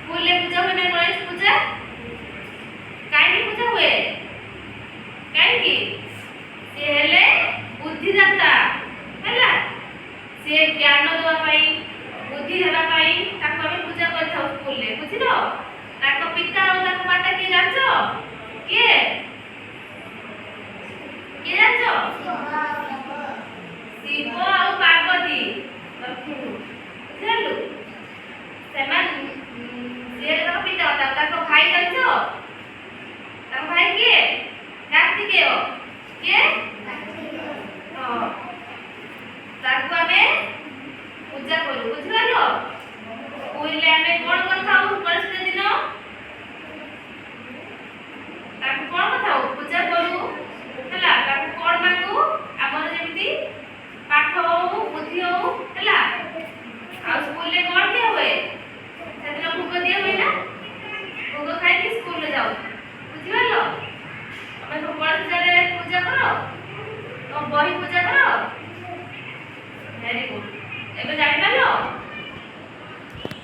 school ले पूजा होने गणेश पूजा काई पूजा हुए काई की से हेले बुद्धिदाता हैला से ज्ञान देवा पाई बुद्धि देवा पाई ताको हम पूजा करथौ स्कूल ले बुझिलो ताको पिता और ताको माता के जानछो के जानछो शिव और पार्वती बुझलु सेमान जे ताको पिता ताको भाई जानछो ताको भाई के कार्तिकेय के हां ताको हमें पूजा करू बुझलो स्कूल ले हमें कोन कथाऊ गणेश दिन ताको कोन कथाऊ पूजा करू हला ताको कोन मांगू हमर जेमिति पाठ हो बुद्धि हो हला आ स्कूल ले कोन के होए सेदिन भोग दिया होई ना भोग खाई के स्कूल ले जाओ बुझलो हमें गणेश पूजा करो तो बही